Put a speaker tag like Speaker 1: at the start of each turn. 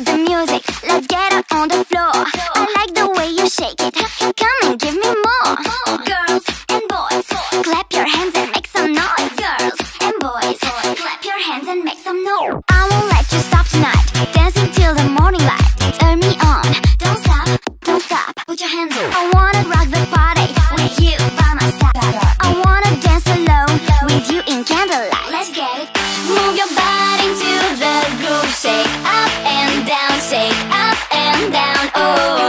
Speaker 1: love the music. Let's get up on the floor. I like the way you shake it. Come and give me more. Girls and boys, clap your hands and make some noise. Girls and boys, clap your hands and make some noise. I won't let you stop tonight. Dancing till the morning light. Turn me on. Don't stop, don't stop. Put your hands up. I wanna rock the party with you by my side. I wanna dance alone with you in candlelight. Let's get it. Move your body to the groove. Shake up and down, shake up and down. Oh.